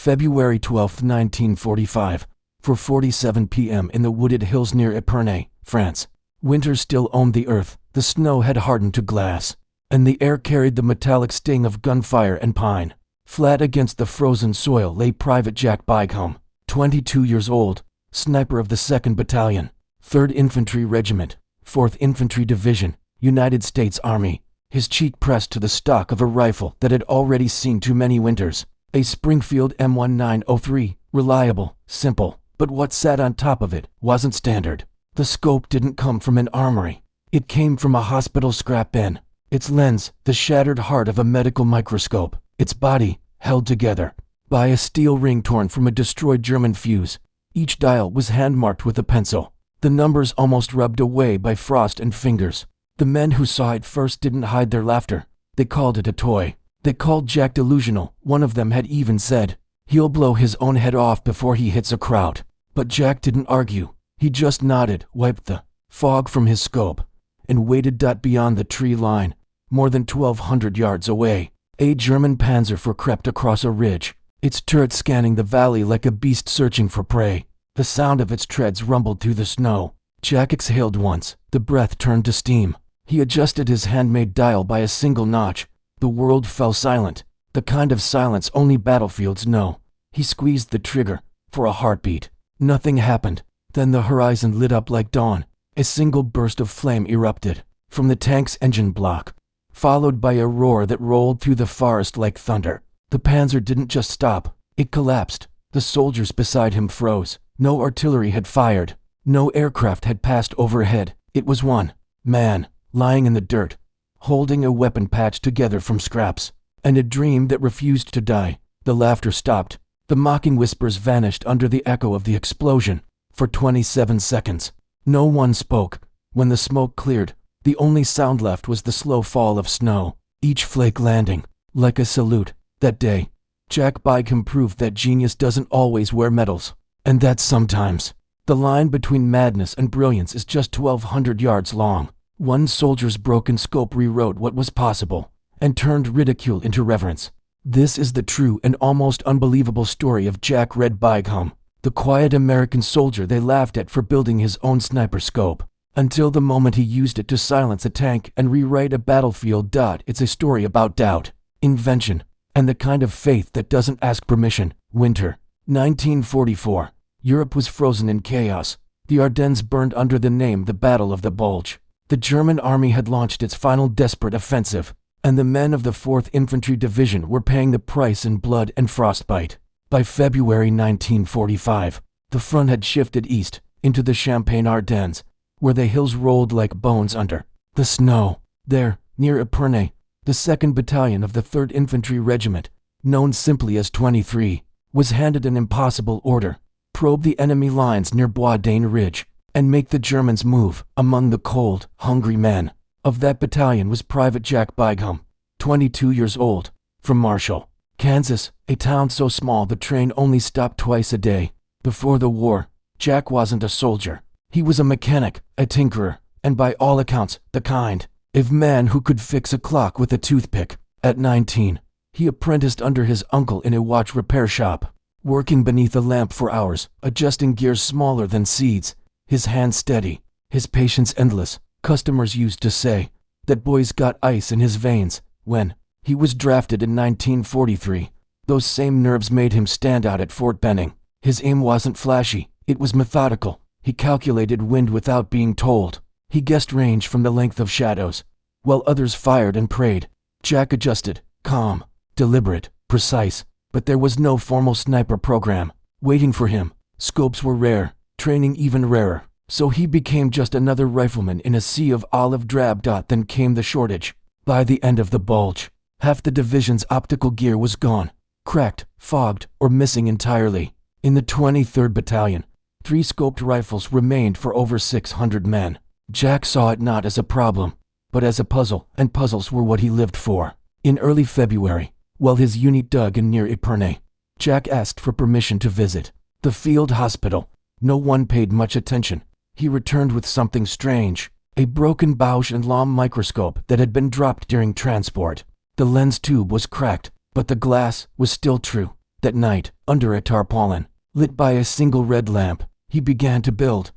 February 12, 1945, 4:47 p.m. in the wooded hills near Epernay, France. Winter still owned the earth, the snow had hardened to glass, and the air carried the metallic sting of gunfire and pine. Flat against the frozen soil lay Private Jack Bygholm, 22 years old, sniper of the 2nd Battalion, 3rd Infantry Regiment, 4th Infantry Division, United States Army. His cheek pressed to the stock of a rifle that had already seen too many winters. A Springfield M1903, reliable, simple, but what sat on top of it wasn't standard. The scope didn't come from an armory. It came from a hospital scrap bin. Its lens, the shattered heart of a medical microscope. Its body, held together by a steel ring torn from a destroyed German fuse. Each dial was hand-marked with a pencil, the numbers almost rubbed away by frost and fingers. The men who saw it first didn't hide their laughter. They called it a toy. They called Jack delusional. One of them had even said, "He'll blow his own head off before he hits a crowd." But Jack didn't argue. He just nodded, wiped the fog from his scope, and waited. Beyond the tree line, more than 1,200 yards away, a German Panzer IV crept across a ridge, its turret scanning the valley like a beast searching for prey. The sound of its treads rumbled through the snow. Jack exhaled once. The breath turned to steam. He adjusted his handmade dial by a single notch. The world fell silent, the kind of silence only battlefields know. He squeezed the trigger. For a heartbeat. Nothing happened. Then the horizon lit up like dawn. A single burst of flame erupted from the tank's engine block, followed by a roar that rolled through the forest like thunder. The Panzer didn't just stop, it collapsed. The soldiers beside him froze. No artillery had fired. No aircraft had passed overhead. It was one man, lying in the dirt, holding a weapon patched together from scraps, and a dream that refused to die. The laughter stopped. The mocking whispers vanished under the echo of the explosion. For 27 seconds, no one spoke. When the smoke cleared, the only sound left was the slow fall of snow, each flake landing like a salute. That day, Jack Bygholm proved that genius doesn't always wear medals, and that sometimes the line between madness and brilliance is just 1,200 yards long. One soldier's broken scope rewrote what was possible and turned ridicule into reverence. This is the true and almost unbelievable story of Jack Red Bygholm, the quiet American soldier they laughed at for building his own sniper scope, until the moment he used it to silence a tank and rewrite a battlefield. It's a story about doubt, invention, and the kind of faith that doesn't ask permission. Winter, 1944. Europe was frozen in chaos. The Ardennes burned under the name the Battle of the Bulge. The German army had launched its final desperate offensive, and the men of the 4th Infantry Division were paying the price in blood and frostbite. By February 1945, the front had shifted east, into the Champagne Ardennes, where the hills rolled like bones under the snow. There, near Epernay, the 2nd Battalion of the 3rd Infantry Regiment, known simply as 23, was handed an impossible order: probe the enemy lines near Bois-d'Ain Ridge, and make the Germans move. Among the cold, hungry men of that battalion was Private Jack Bygholm, 22 years old, from Marshall, Kansas, a town so small the train only stopped twice a day. Before the war, Jack wasn't a soldier. He was a mechanic, a tinkerer, and by all accounts, the kind of man who could fix a clock with a toothpick. At 19, he apprenticed under his uncle in a watch repair shop, working beneath a lamp for hours, adjusting gears smaller than seeds, his hands steady, his patience endless. Customers used to say that boys got ice in his veins. When he was drafted in 1943, those same nerves made him stand out at Fort Benning. His aim wasn't flashy, it was methodical. He calculated wind without being told. He guessed range from the length of shadows, while others fired and prayed. Jack adjusted, calm, deliberate, precise, but there was no formal sniper program waiting for him. Scopes were rare, training even rarer, so he became just another rifleman in a sea of olive drab. Then came the shortage. By the end of the Bulge, half the division's optical gear was gone, cracked, fogged, or missing entirely. In the 23rd Battalion, 3 scoped rifles remained for over 600 men. Jack saw it not as a problem, but as a puzzle, and puzzles were what he lived for. In early February, while his unit dug in near Epernay, Jack asked for permission to visit the field hospital. No one paid much attention. He returned with something strange, a broken Bausch and Lomb microscope that had been dropped during transport. The lens tube was cracked, but the glass was still true. That night, under a tarpaulin, lit by a single red lamp, he began to build.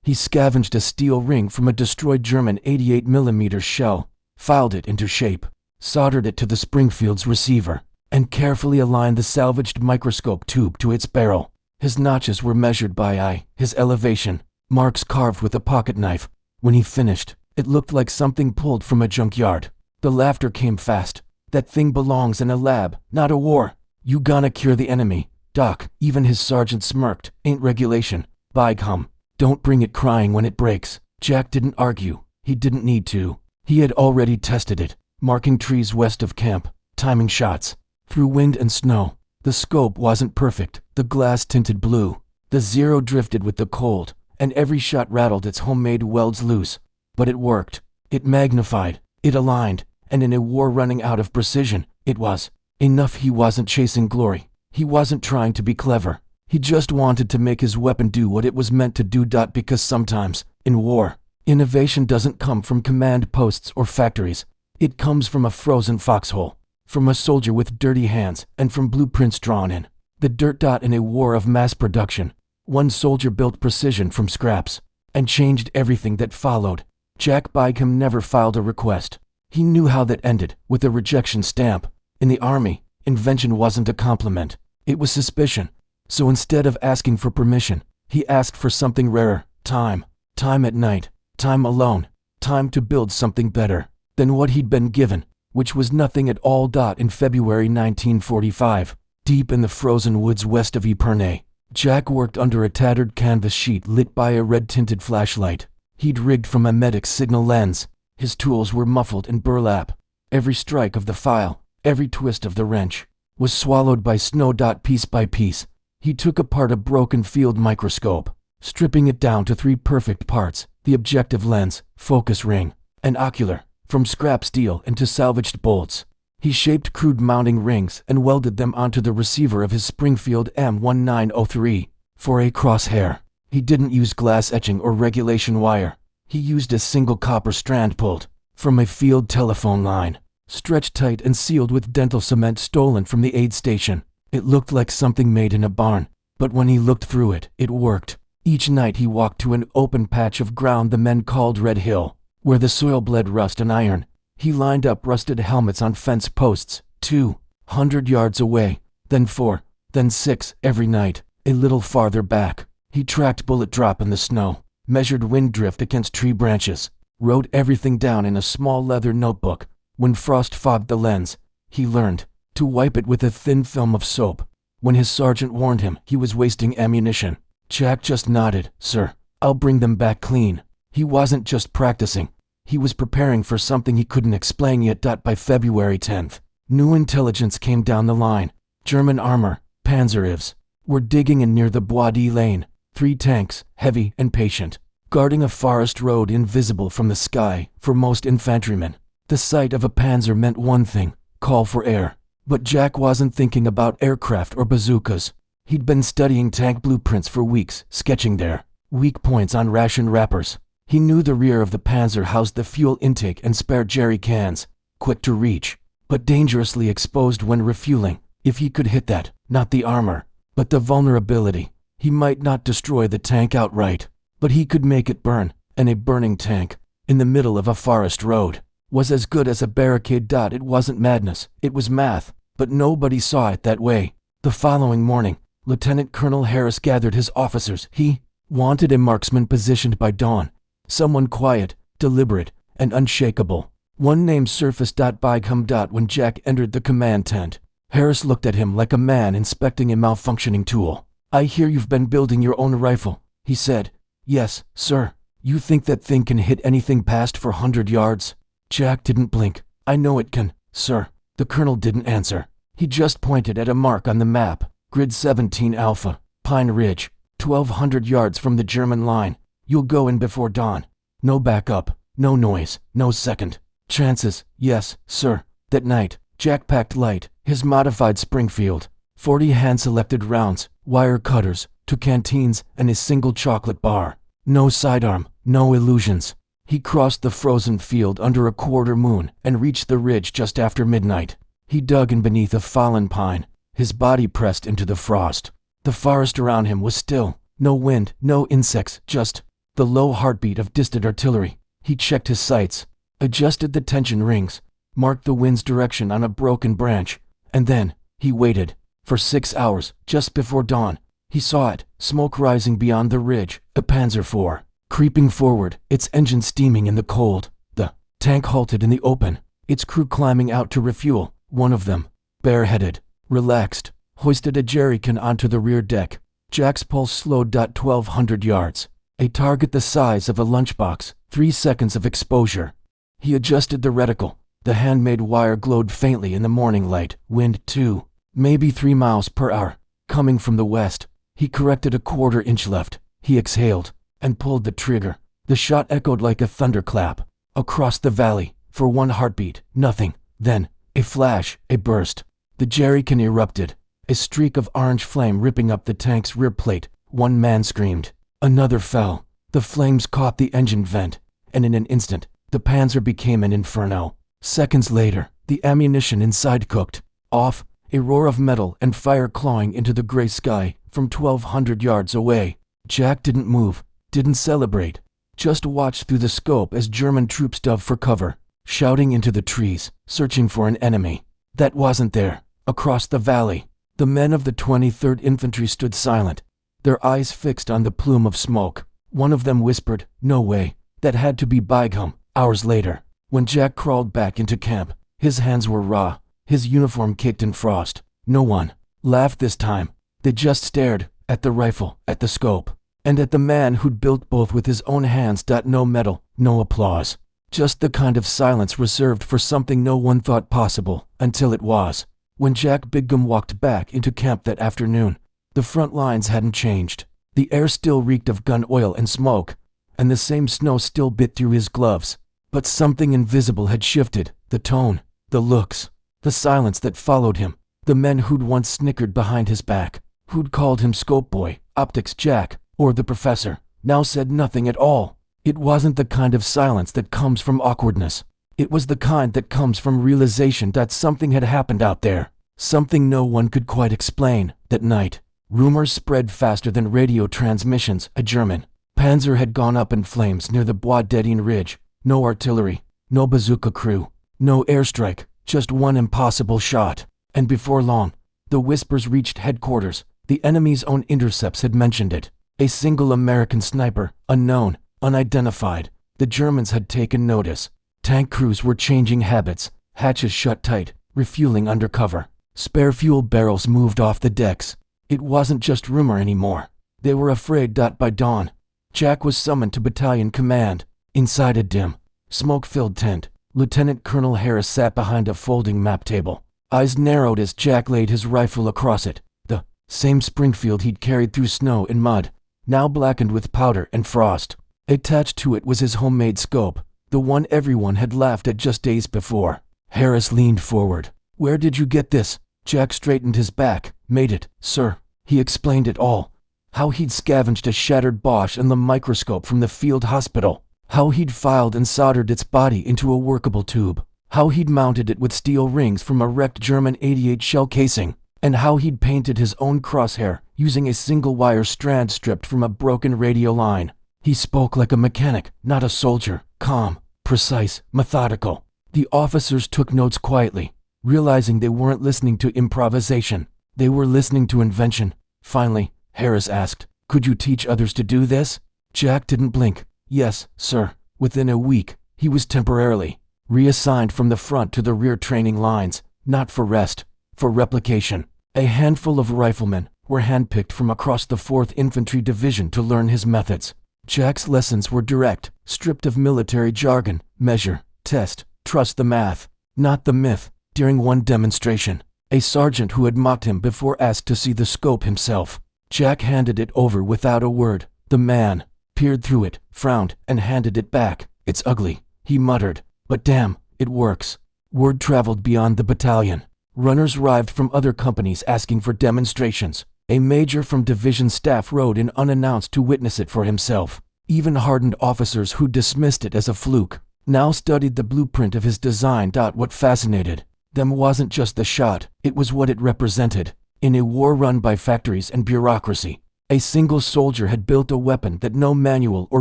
He scavenged a steel ring from a destroyed German 88mm shell, filed it into shape, soldered it to the Springfield's receiver, and carefully aligned the salvaged microscope tube to its barrel. His notches were measured by eye, his elevation, marks carved with a pocket knife. When he finished, it looked like something pulled from a junkyard. The laughter came fast. That thing belongs in a lab, not a war. You gonna cure the enemy, Doc. Even his sergeant smirked. Ain't regulation. By gum. Don't bring it crying when it breaks. Jack didn't argue. He didn't need to. He had already tested it, marking trees west of camp, timing shots. Through wind and snow. The scope wasn't perfect. The glass tinted blue. The zero drifted with the cold, and every shot rattled its homemade welds loose. But it worked. It magnified. It aligned. And in a war running out of precision, it was enough. He wasn't chasing glory. He wasn't trying to be clever. He just wanted to make his weapon do what it was meant to do. Because sometimes, in war, innovation doesn't come from command posts or factories. It comes from a frozen foxhole, from a soldier with dirty hands, and from blueprints drawn in the dirt. In a war of mass production, one soldier built precision from scraps and changed everything that followed. Jack Bygum never filed a request. He knew how that ended, with a rejection stamp. In the army, invention wasn't a compliment. It was suspicion. So instead of asking for permission, he asked for something rarer. Time. Time at night. Time alone. Time to build something better than what he'd been given, which was nothing at all. In February 1945, deep in the frozen woods west of Ypres, Jack worked under a tattered canvas sheet lit by a red-tinted flashlight he'd rigged from a medic's signal lens. His tools were muffled in burlap. Every strike of the file, every twist of the wrench, was swallowed by snow. Piece by piece, he took apart a broken field microscope, stripping it down to 3 perfect parts: the objective lens, focus ring, and ocular, from scrap steel into salvaged bolts. He shaped crude mounting rings and welded them onto the receiver of his Springfield M1903 for a crosshair. He didn't use glass etching or regulation wire. He used a single copper strand pulled from a field telephone line, stretched tight and sealed with dental cement stolen from the aid station. It looked like something made in a barn, but when he looked through it, it worked. Each night he walked to an open patch of ground the men called Red Hill, where the soil bled rust and iron. He lined up rusted helmets on fence posts, 200 yards away, then 4, then 6 every night. A little farther back, he tracked bullet drop in the snow, measured wind drift against tree branches, wrote everything down in a small leather notebook. When frost fogged the lens, he learned to wipe it with a thin film of soap. When his sergeant warned him he was wasting ammunition, Jack just nodded. "Sir, I'll bring them back clean." He wasn't just practicing. He was preparing for something he couldn't explain yet. By February 10th, new intelligence came down the line. German armor, Panzer were digging in near the Bois de Lane. 3 tanks, heavy and patient, guarding a forest road invisible from the sky for most infantrymen. The sight of a Panzer meant one thing: call for air. But Jack wasn't thinking about aircraft or bazookas. He'd been studying tank blueprints for weeks, sketching their weak points on ration wrappers. He knew the rear of the Panzer housed the fuel intake and spare jerry cans, quick to reach, but dangerously exposed when refueling. If he could hit that, not the armor, but the vulnerability, he might not destroy the tank outright, but he could make it burn. And a burning tank, in the middle of a forest road, was as good as a barricade. It wasn't madness, it was math, but nobody saw it that way. The following morning, Lieutenant Colonel Harris gathered his officers. He wanted a marksman positioned by dawn, someone quiet, deliberate, and unshakable. One name surfaced. Bygum. When Jack entered the command tent, Harris looked at him like a man inspecting a malfunctioning tool. "I hear you've been building your own rifle," he said. "Yes, sir." "You think that thing can hit anything past 400 yards? Jack didn't blink. "I know it can, sir." The colonel didn't answer. He just pointed at a mark on the map. Grid 17 Alpha, Pine Ridge, 1,200 yards from the German line. You'll go in before dawn. No backup, no noise, no second chances. "Yes, sir." That night, Jack packed light, his modified Springfield, 40 hand-selected rounds, wire cutters, 2 canteens, and a single chocolate bar. No sidearm, no illusions. He crossed the frozen field under a quarter moon and reached the ridge just after midnight. He dug in beneath a fallen pine, his body pressed into the frost. The forest around him was still. No wind, no insects, just the low heartbeat of distant artillery. He checked his sights, adjusted the tension rings, marked the wind's direction on a broken branch, and then he waited. For 6 hours, just before dawn, he saw it, smoke rising beyond the ridge, a Panzer IV, creeping forward, its engine steaming in the cold. The tank halted in the open, its crew climbing out to refuel. One of them, bareheaded, relaxed, hoisted a jerrycan onto the rear deck. Jack's pulse slowed. 1,200 yards. A target the size of a lunchbox, 3 seconds of exposure. He adjusted the reticle. The handmade wire glowed faintly in the morning light. Wind 2, maybe 3 miles per hour, coming from the west. He corrected a 1/4 inch left. He exhaled and pulled the trigger. The shot echoed like a thunderclap. Across the valley, for 1 heartbeat, nothing. Then, a flash, a burst. The jerrycan erupted, a streak of orange flame ripping up the tank's rear plate. 1 man screamed. Another fell. The flames caught the engine vent, and in an instant, the Panzer became an inferno. Seconds later, the ammunition inside cooked off, a roar of metal and fire clawing into the gray sky from 1,200 yards away. Jack didn't move, didn't celebrate, just watched through the scope as German troops dove for cover, shouting into the trees, searching for an enemy that wasn't there. Across the valley, the men of the 23rd Infantry stood silent, their eyes fixed on the plume of smoke. One of them whispered, "No way, that had to be Bygum." Hours later, when Jack crawled back into camp, his hands were raw, his uniform caked in frost. No one laughed this time. They just stared at the rifle, at the scope, and at the man who'd built both with his own hands. No medal, no applause. Just the kind of silence reserved for something no one thought possible, until it was. When Jack Bigum walked back into camp that afternoon, the front lines hadn't changed. The air still reeked of gun oil and smoke, and the same snow still bit through his gloves. But something invisible had shifted, the tone, the looks, the silence that followed him. The men who'd once snickered behind his back, who'd called him Scope Boy, Optics Jack, or the Professor, now said nothing at all. It wasn't the kind of silence that comes from awkwardness. It was the kind that comes from realization that something had happened out there, something no one could quite explain. That night, rumors spread faster than radio transmissions. A German Panzer had gone up in flames near the Bois d'Edine Ridge. No artillery, no bazooka crew, no airstrike, just one impossible shot. And before long, the whispers reached headquarters. The enemy's own intercepts had mentioned it. A single American sniper, unknown, unidentified. The Germans had taken notice. Tank crews were changing habits, hatches shut tight, refueling under cover. Spare fuel barrels moved off the decks. It wasn't just rumor anymore. They were afraid. By dawn, Jack was summoned to battalion command. Inside a dim, smoke-filled tent, Lieutenant Colonel Harris sat behind a folding map table. Eyes narrowed as Jack laid his rifle across it. The same Springfield he'd carried through snow and mud, now blackened with powder and frost. Attached to it was his homemade scope, the one everyone had laughed at just days before. Harris leaned forward. "Where did you get this?" Jack straightened his back. "Made it, sir." He explained it all. How he'd scavenged a shattered Bosch and the microscope from the field hospital. How he'd filed and soldered its body into a workable tube. How he'd mounted it with steel rings from a wrecked German 88 shell casing. And how he'd painted his own crosshair using a single wire strand stripped from a broken radio line. He spoke like a mechanic, not a soldier, calm, precise, methodical. The officers took notes quietly, realizing they weren't listening to improvisation. They were listening to invention. Finally, Harris asked, "Could you teach others to do this?" Jack didn't blink. "Yes, sir." Within a week, he was temporarily reassigned from the front to the rear training lines, not for rest, for replication. A handful of riflemen were handpicked from across the 4th Infantry Division to learn his methods. Jack's lessons were direct, stripped of military jargon. Measure, test, trust the math, not the myth. During one demonstration, a sergeant who had mocked him before asked to see the scope himself. Jack handed it over without a word. The man peered through it, frowned, and handed it back. "It's ugly," he muttered, "but damn, it works." Word traveled beyond the battalion. Runners arrived from other companies asking for demonstrations. A major from division staff rode in unannounced to witness it for himself. Even hardened officers who dismissed it as a fluke now studied the blueprint of his design. What fascinated them wasn't just the shot, it was what it represented. In a war run by factories and bureaucracy, a single soldier had built a weapon that no manual or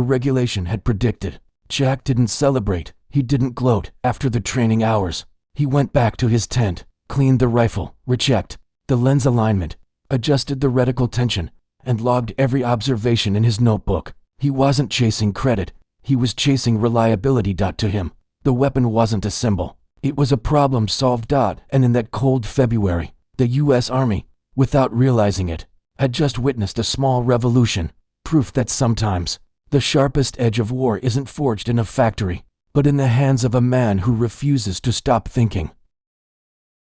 regulation had predicted. Jack didn't celebrate, he didn't gloat after the training hours. He went back to his tent, cleaned the rifle, rechecked the lens alignment, adjusted the reticle tension, and logged every observation in his notebook. He wasn't chasing credit, he was chasing reliability. To him, the weapon wasn't a symbol, it was a problem solved. And in that cold February, the U.S. Army, without realizing it, had just witnessed a small revolution, proof that sometimes the sharpest edge of war isn't forged in a factory, but in the hands of a man who refuses to stop thinking.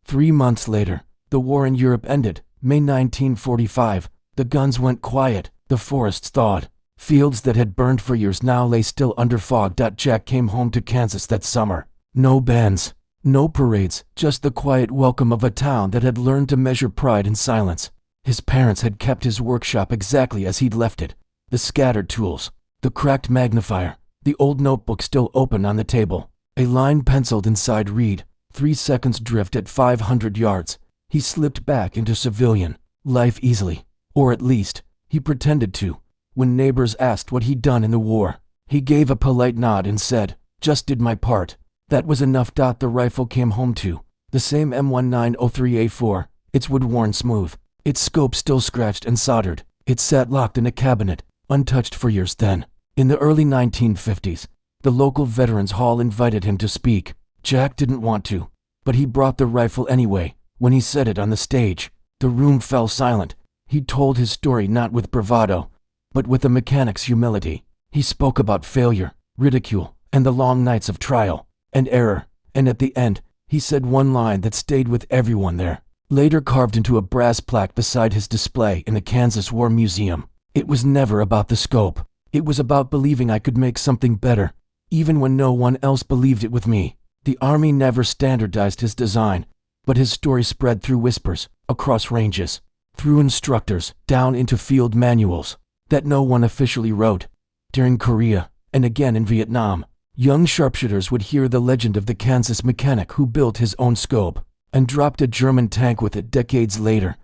3 months later, the war in Europe ended. May 1945, the guns went quiet, the forests thawed. Fields that had burned for years now lay still under fog. Jack came home to Kansas that summer. No bands, no parades, just the quiet welcome of a town that had learned to measure pride in silence. His parents had kept his workshop exactly as he'd left it. The scattered tools, the cracked magnifier, the old notebook still open on the table. A line penciled inside read, 3 seconds drift at 500 yards. He slipped back into civilian life easily, or at least, he pretended to. When neighbors asked what he'd done in the war, he gave a polite nod and said, "Just did my part." That was enough. The rifle came home too. The same M1903A4, its wood worn smooth, its scope still scratched and soldered. It sat locked in a cabinet, untouched for years. Then, in the early 1950s, the local Veterans Hall invited him to speak. Jack didn't want to, but he brought the rifle anyway. When he said it on the stage, the room fell silent. He told his story not with bravado, but with a mechanic's humility. He spoke about failure, ridicule, and the long nights of trial and error, and at the end, he said one line that stayed with everyone there, later carved into a brass plaque beside his display in the Kansas War Museum. It was never about the scope. It was about believing I could make something better, even when no one else believed it with me. The Army never standardized his design, but his story spread through whispers, across ranges, through instructors, down into field manuals that no one officially wrote. During Korea, and again in Vietnam, young sharpshooters would hear the legend of the Kansas mechanic who built his own scope and dropped a German tank with it decades later.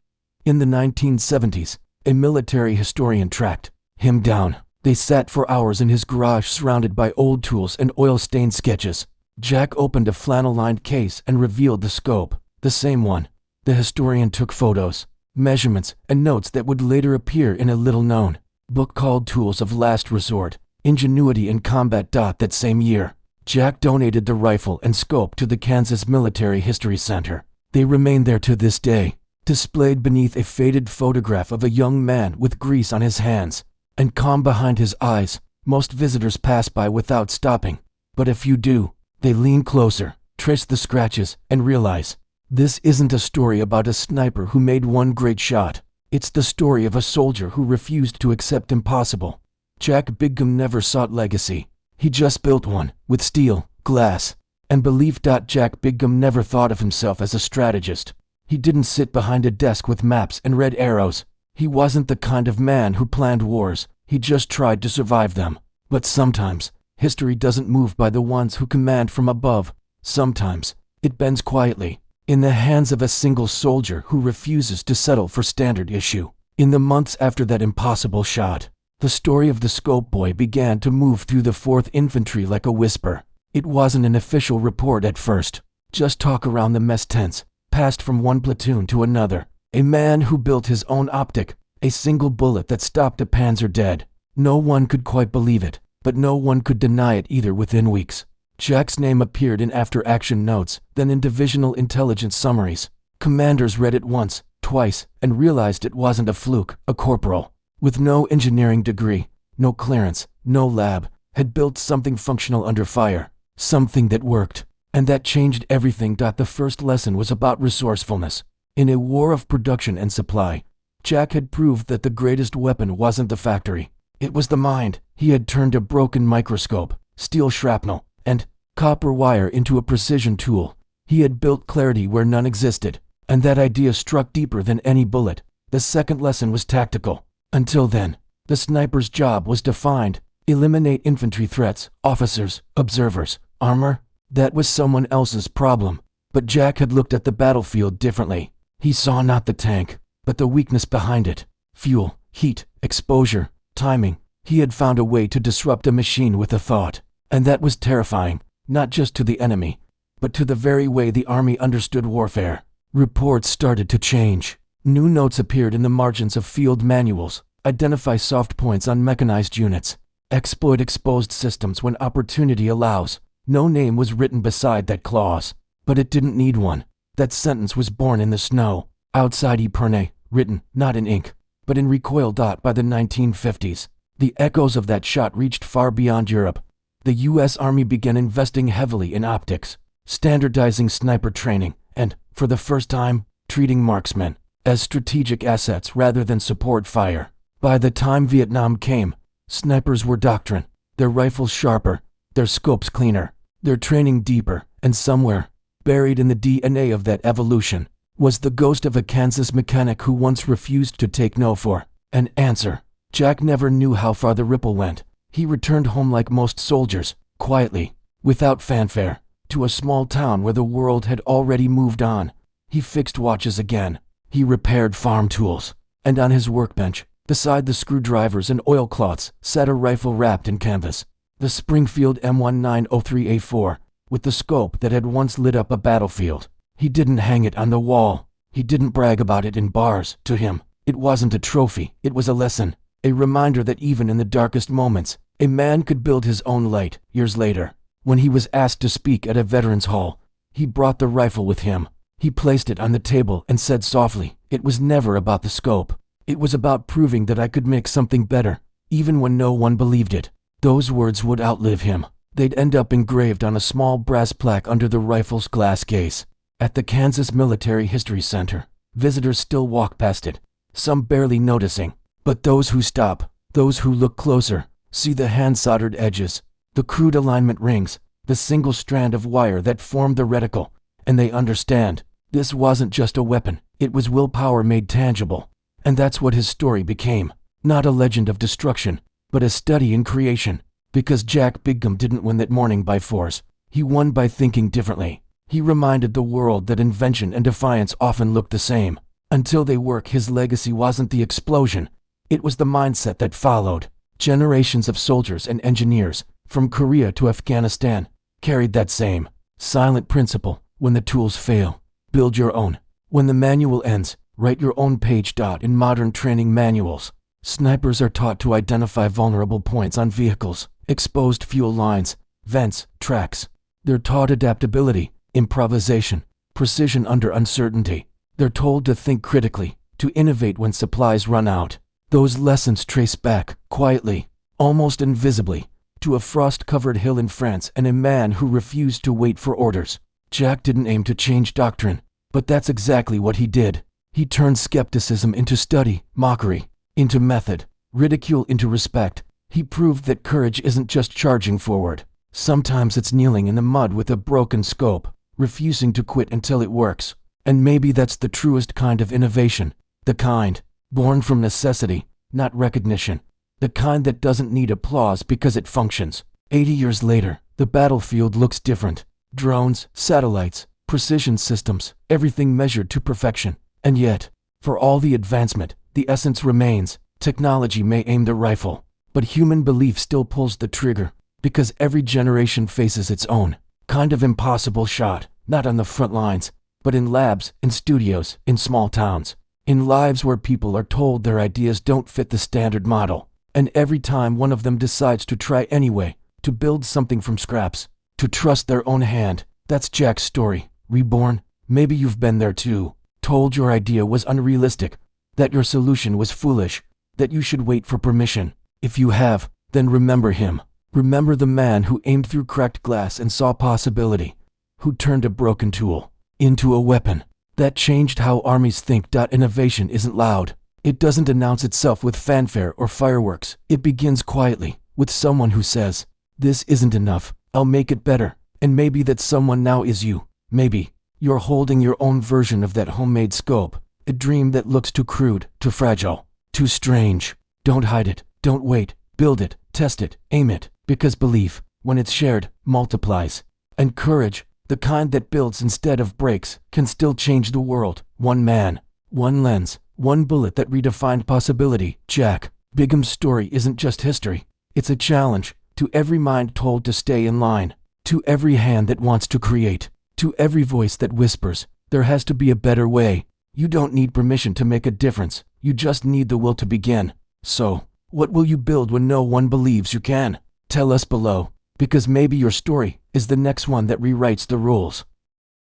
In the 1970s, a military historian tracked him down. They sat for hours in his garage surrounded by old tools and oil-stained sketches. Jack opened a flannel-lined case and revealed the scope, the same one. The historian took photos, measurements, and notes that would later appear in a little-known book called Tools of Last Resort, Ingenuity in Combat. That same year, Jack donated the rifle and scope to the Kansas Military History Center. They remain there to this day, displayed beneath a faded photograph of a young man with grease on his hands and calm behind his eyes. Most visitors pass by without stopping, but if you do, they lean closer, trace the scratches, and realize this isn't a story about a sniper who made one great shot. It's the story of a soldier who refused to accept impossible. Jack Bigham never sought legacy. He just built one, with steel, glass, and belief. Jack Bigham never thought of himself as a strategist. He didn't sit behind a desk with maps and red arrows. He wasn't the kind of man who planned wars. He just tried to survive them. But sometimes, history doesn't move by the ones who command from above. Sometimes, it bends quietly, in the hands of a single soldier who refuses to settle for standard issue. In the months after that impossible shot, the story of the Scope Boy began to move through the 4th Infantry like a whisper. It wasn't an official report at first, just talk around the mess tents, passed from one platoon to another. A man who built his own optic, a single bullet that stopped a Panzer dead. No one could quite believe it, but no one could deny it either. Within weeks, Jack's name appeared in after-action notes, then in divisional intelligence summaries. Commanders read it once, twice, and realized it wasn't a fluke. A corporal, with no engineering degree, no clearance, no lab, had built something functional under fire, something that worked, and that changed everything. The first lesson was about resourcefulness. In a war of production and supply, Jack had proved that the greatest weapon wasn't the factory, it was the mind. He had turned a broken microscope, steel shrapnel, and copper wire into a precision tool. He had built clarity where none existed, and that idea struck deeper than any bullet. The second lesson was tactical. Until then, the sniper's job was defined: eliminate infantry threats, officers, observers, armor. That was someone else's problem. But Jack had looked at the battlefield differently. He saw not the tank, but the weakness behind it. Fuel, heat, exposure, timing. He had found a way to disrupt a machine with a thought. And that was terrifying, not just to the enemy, but to the very way the army understood warfare. Reports started to change. New notes appeared in the margins of field manuals. Identify soft points on mechanized units. Exploit exposed systems when opportunity allows. No name was written beside that clause, but it didn't need one. That sentence was born in the snow, outside Ypres, written not in ink, but in recoil. By the 1950s, the echoes of that shot reached far beyond Europe. The U.S. Army began investing heavily in optics, standardizing sniper training, and, for the first time, treating marksmen as strategic assets rather than support fire. By the time Vietnam came, snipers were doctrine, their rifles sharper, their scopes cleaner, their training deeper, and somewhere, buried in the DNA of that evolution, was the ghost of a Kansas mechanic who once refused to take no for an answer. Jack never knew how far the ripple went. He returned home like most soldiers, quietly, without fanfare, to a small town where the world had already moved on. He fixed watches again. He repaired farm tools. And on his workbench, beside the screwdrivers and oilcloths, sat a rifle wrapped in canvas. The Springfield M1903A4, with the scope that had once lit up a battlefield. He didn't hang it on the wall. He didn't brag about it in bars. To him, it wasn't a trophy. It was a lesson. A reminder that even in the darkest moments, a man could build his own light. Years later, when he was asked to speak at a veterans hall, he brought the rifle with him. He placed it on the table and said softly, "It was never about the scope. It was about proving that I could make something better, even when no one believed it." Those words would outlive him. They'd end up engraved on a small brass plaque under the rifle's glass case. At the Kansas Military History Center, visitors still walk past it, some barely noticing. But those who stop, those who look closer, see the hand-soldered edges, the crude alignment rings, the single strand of wire that formed the reticle, and they understand. This wasn't just a weapon, it was willpower made tangible. And that's what his story became. Not a legend of destruction, but a study in creation. Because Jack Bigham didn't win that morning by force. He won by thinking differently. He reminded the world that invention and defiance often look the same. Until they work. His legacy wasn't the explosion. It was the mindset that followed. Generations of soldiers and engineers, from Korea to Afghanistan, carried that same silent principle. When the tools fail, build your own. When the manual ends, write your own page. In modern training manuals, snipers are taught to identify vulnerable points on vehicles, exposed fuel lines, vents, tracks. They're taught adaptability, improvisation, precision under uncertainty. They're told to think critically, to innovate when supplies run out. Those lessons trace back, quietly, almost invisibly, to a frost-covered hill in France and a man who refused to wait for orders. Jack didn't aim to change doctrine, but that's exactly what he did. He turned skepticism into study, mockery into method, ridicule into respect. He proved that courage isn't just charging forward. Sometimes it's kneeling in the mud with a broken scope, refusing to quit until it works. And maybe that's the truest kind of innovation, the kind born from necessity, not recognition. The kind that doesn't need applause because it functions. 80 years later, the battlefield looks different. Drones, satellites, precision systems, everything measured to perfection. And yet, for all the advancement, the essence remains. Technology may aim the rifle, but human belief still pulls the trigger, because every generation faces its own kind of impossible shot, not on the front lines, but in labs, in studios, in small towns. In lives where people are told their ideas don't fit the standard model. And every time one of them decides to try anyway, to build something from scraps, to trust their own hand. That's Jack's story. Reborn. Maybe you've been there too. Told your idea was unrealistic, that your solution was foolish, that you should wait for permission. If you have, then remember him. Remember the man who aimed through cracked glass and saw possibility, who turned a broken tool into a weapon. That changed how armies think. Innovation isn't loud. It doesn't announce itself with fanfare or fireworks. It begins quietly, with someone who says, "This isn't enough, I'll make it better." And maybe that someone now is you. Maybe you're holding your own version of that homemade scope, a dream that looks too crude, too fragile, too strange. Don't hide it, don't wait, build it, test it, aim it, because belief, when it's shared, multiplies. And courage, the kind that builds instead of breaks, can still change the world. One man, one lens, One bullet that redefined possibility. Jack Bigham's story isn't just history. It's a challenge to every mind told to stay in line, to every hand that wants to create, to every voice that whispers, there has to be a better way. You don't need permission to make a difference. You just need the will to begin. So, what will you build when no one believes you can? Tell us below, because maybe your story is the next one that rewrites the rules.